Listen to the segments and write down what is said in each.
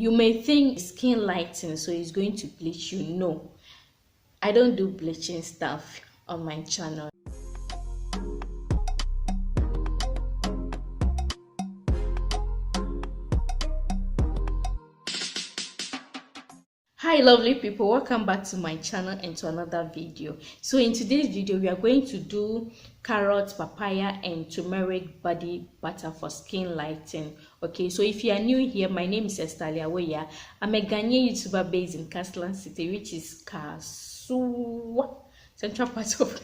You may think skin lightening, so it's going to bleach you. No, I don't do bleaching stuff on my channel. Hi lovely people, welcome back to my channel and to another video. So in today's video we are going to do carrot, papaya and turmeric body butter for skin lightening. Okay, so if you are new here, my name is Estalia. I'm a Ghanaian YouTuber based in Castellan City, which is central part of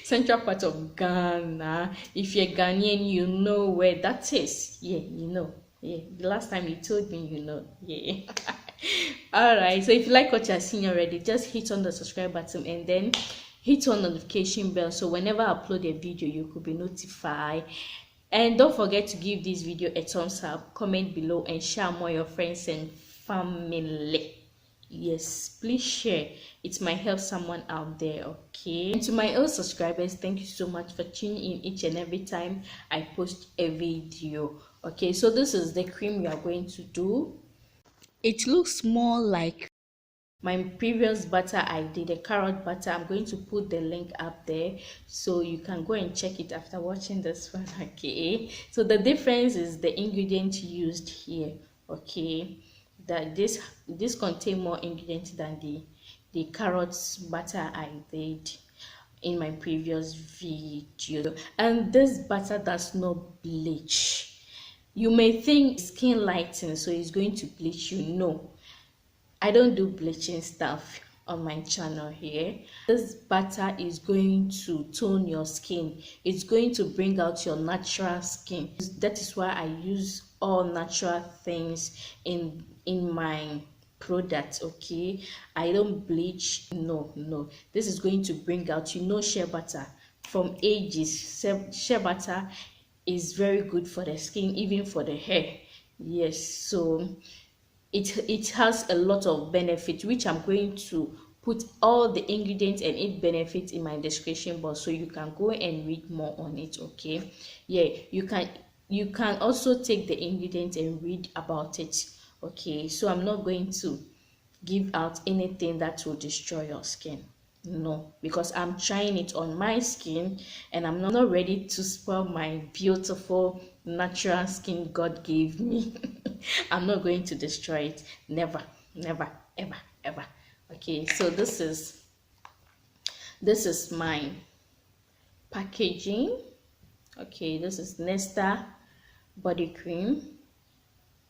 central part of Ghana. If you're Ghanaian, you know where that is. Yeah, you know. Yeah, the last time you told me, you know. Yeah. All right, so if you like what you're seeing already, just hit on the subscribe button and then hit on notification bell, so whenever I upload a video you could be notified. And don't forget to give this video a thumbs up, comment below and share more your friends and family. Yes, please share, it might help someone out there. Okay, and to my old subscribers, thank you so much for tuning in each and every time I post a video. Okay, so this is the cream we are going to do. It looks more like my previous butter I did, a carrot butter. I'm going to put the link up there so you can go and check it after watching this one. Okay, so the difference is the ingredient used here. Okay, that this contain more ingredients than the carrot butter I did in my previous video. And this butter does not bleach. You may think skin lightening, so it's going to bleach you. No, I don't do bleaching stuff on my channel here. This butter is going to tone your skin. It's going to bring out your natural skin. That is why I use all natural things in my product. Okay, I don't bleach. No, this is going to bring out, shea butter from ages. Shea butter is very good for the skin, even for the hair. Yes, so it has a lot of benefits, which I'm going to put all the ingredients and its benefits in my description box, so you can go and read more on it. Okay, yeah, you can also take the ingredients and read about it. Okay, so I'm not going to give out anything that will destroy your skin. No, because I'm trying it on my skin and I'm not ready to spoil my beautiful natural skin God gave me. I'm not going to destroy it. Never, never, ever, ever. Okay, so this is my packaging. Okay, this is Nesta body cream.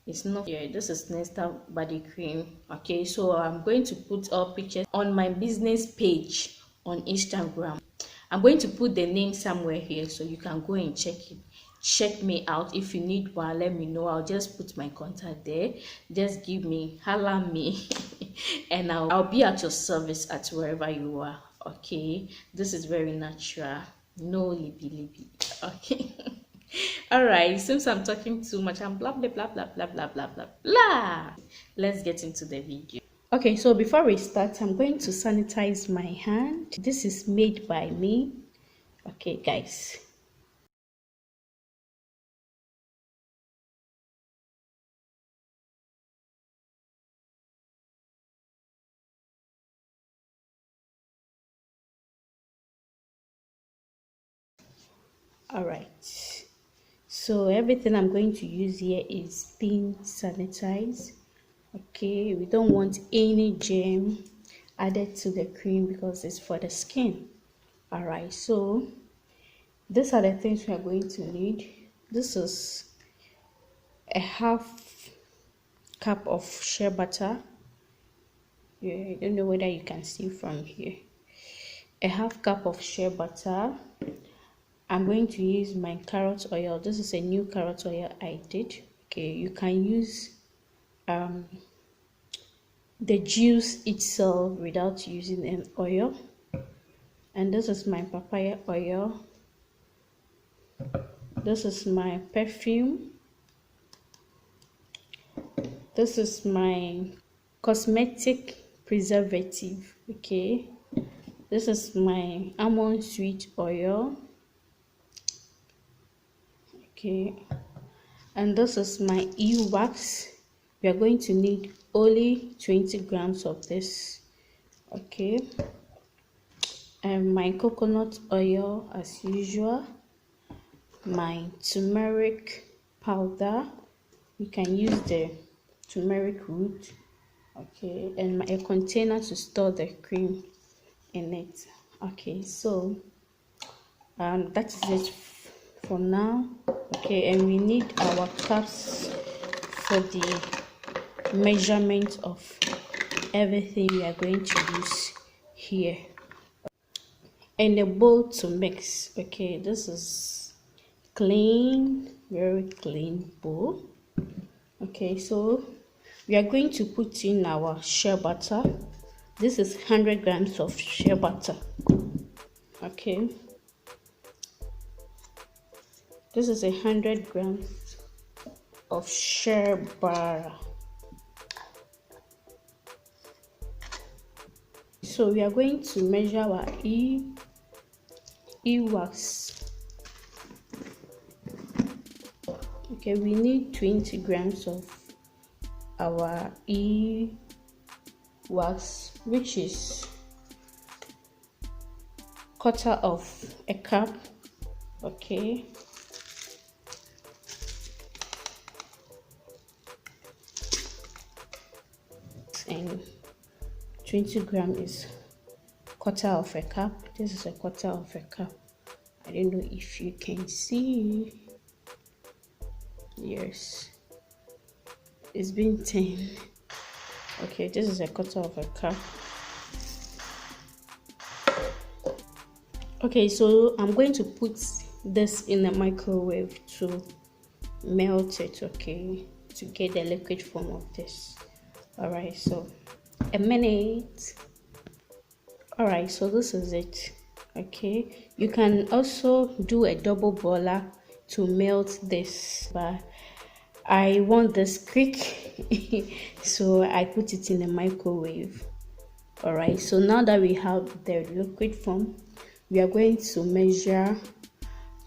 It's not here. This is Nesta body cream. Okay, so I'm going to put all pictures on my business page on Instagram. I'm going to put the name somewhere here so you can go and check me out. If you need one, let me know. I'll just put my contact there. Just give me, holla me and I'll be at your service at wherever you are. Okay, this is very natural, no libby. Okay. All right, since I'm talking too much, I'm blah blah blah blah blah blah blah blah blah. Let's get into the video. Okay, so before we start, I'm going to sanitize my hand. This is made by me. Okay, guys. All right. So everything I'm going to use here is being sanitized. Okay, we don't want any germ added to the cream because it's for the skin. All right, so these are the things we are going to need. This is a half cup of shea butter. Yeah, I don't know whether you can see from here. A half cup of shea butter. I'm going to use my carrot oil. This is a new carrot oil I did. Okay, you can use the juice itself without using an oil. And this is my papaya oil. This is my perfume. This is my cosmetic preservative. Okay, this is my almond sweet oil. Okay, and this is my wax. We are going to need only 20 grams of this. Okay, and my coconut oil as usual, my turmeric powder, you can use the turmeric root, okay, and a container to store the cream in it. Okay, so that is it for now. Okay, and we need our cups for the measurement of everything we are going to use here, and a bowl to mix. Okay, this is clean, very clean bowl. Okay, so we are going to put in our shea butter. This is 100 grams of shea butter. Okay, this is 100 grams of shea butter. So we are going to measure our wax. Okay, we need 20 grams of our wax, which is quarter of a cup. Okay, and 20 grams is quarter of a cup. This is a quarter of a cup. I don't know if you can see. Yes, it's been 10. Okay, this is a quarter of a cup. Okay, so I'm going to put this in the microwave to melt it, okay, to get the liquid form of this. All right, so a minute. All right, so this is it. Okay, you can also do a double boiler to melt this, but I want this quick so I put it in the microwave. All right, so now that we have the liquid form, we are going to measure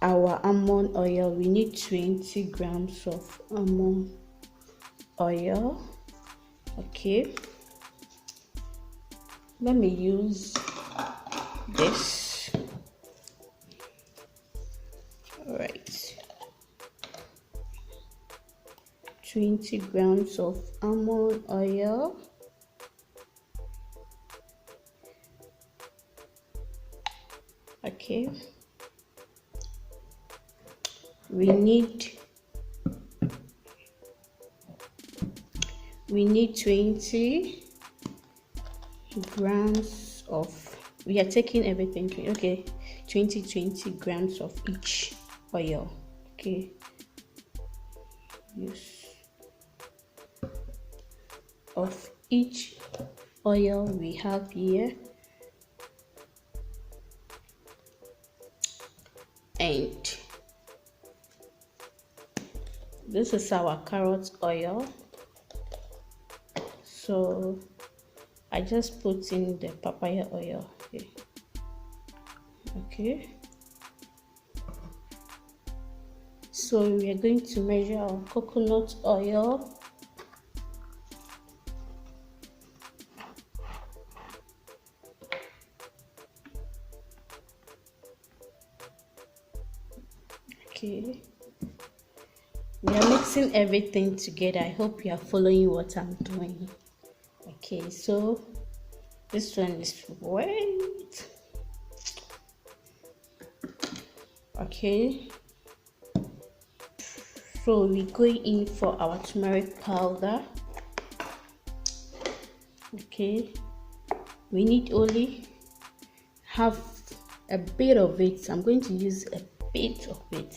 our almond oil. We need 20 grams of almond oil. Okay, let me use this. All right, 20 grams of almond oil. Okay, we need 20 grams of, we are taking everything, okay, 20 grams of each oil. Okay, use of each oil we have here. And this is our carrot oil, so I just put in the papaya oil here. Okay, so we are going to measure our coconut oil. Okay, we are mixing everything together. I hope you are following what I'm doing. Okay, so this one is white. Okay, so we go in for our turmeric powder. Okay, we need only have a bit of it. I'm going to use a bit of it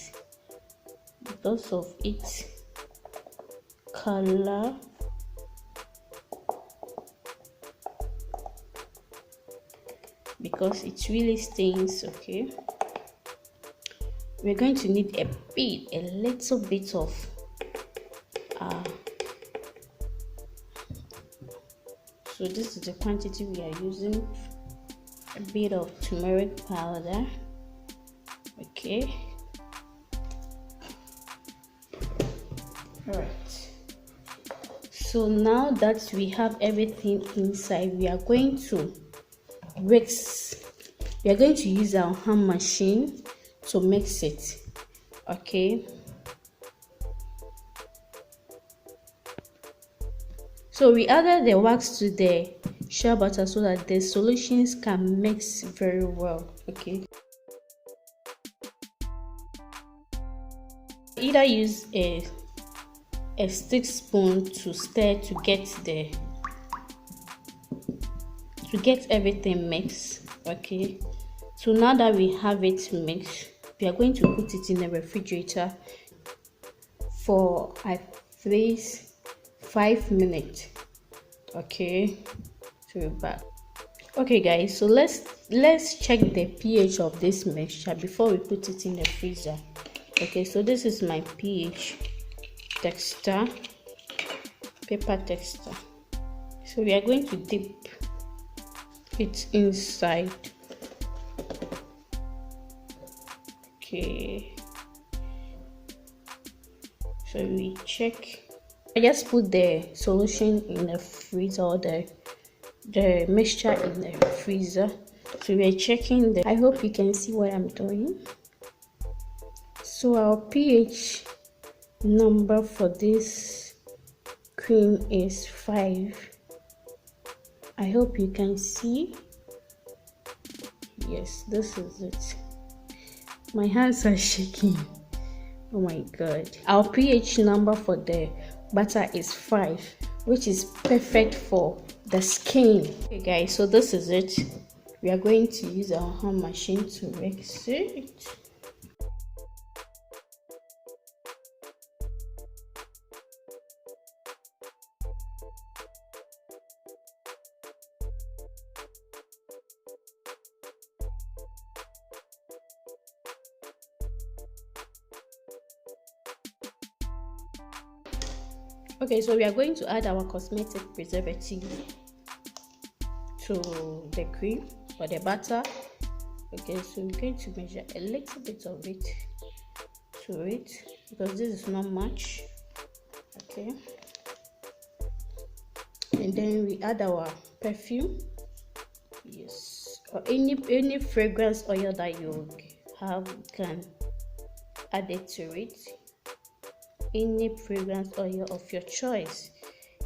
because of its color. Because it really stains. Okay, we're going to need a little bit of so this is the quantity we are using. A bit of turmeric powder. Okay, all right, So now that we have everything inside, we are going to mix. We are going to use our hand machine to mix it. Okay. So we added the wax to the shea butter so that the solutions can mix very well. Okay. Either use a stick spoon to stir to get everything mixed. Okay. So now that we have it mixed, we are going to put it in the refrigerator for at least 5 minutes. Okay, so we're back. Okay guys, so let's check the pH of this mixture before we put it in the freezer. Okay, so this is my pH texture, paper texture. So we are going to dip it inside. Okay, so we check. I just put the solution in the freezer, or the mixture in the freezer. So we are checking I hope you can see what I'm doing. So our pH number for this cream is 5. I hope you can see. Yes, this is it. My hands are shaking. Oh my god. Our pH number for the butter is 5, which is perfect for the skin. Okay guys, so this is it. We are going to use our hand machine to mix it. Okay, so we are going to add our cosmetic preservative to the cream or the butter. Okay, so we're going to measure a little bit of it to it because this is not much. Okay, and then we add our perfume. Yes, or any fragrance oil that you have, you can add it to it. Any fragrance oil of your choice,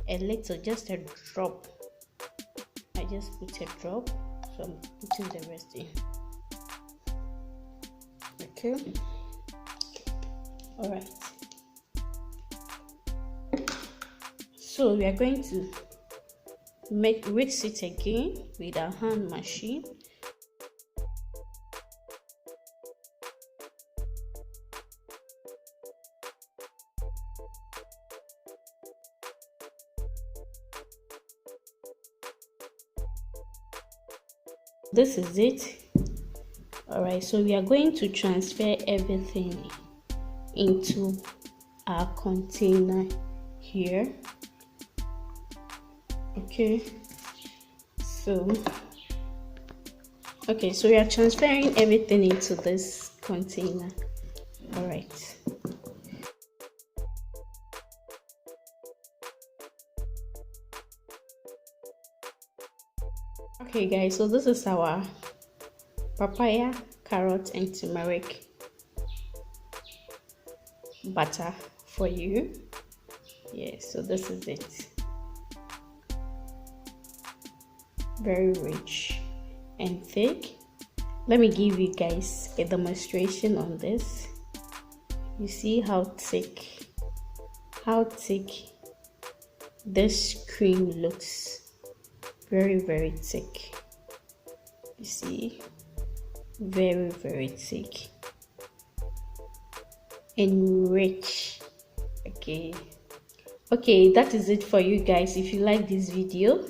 a little, just a drop. I just put a drop, so I'm putting the rest in. Okay, all right. So we are going to mix it again with our hand machine. This is it. All right, so we are going to transfer everything into our container here. Okay, so we are transferring everything into this container. All right. Okay guys, so this is our papaya, carrot and turmeric butter for you. Yeah, so this is it. Very rich and thick. Let me give you guys a demonstration on this. You see how thick this cream looks. Very, very thick. You see, very, very thick and rich. Okay, that is it for you guys. If you like this video,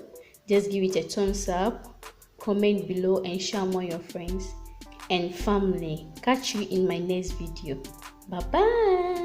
just give it a thumbs up, comment below and share among your friends and family. Catch you in my next video. Bye bye.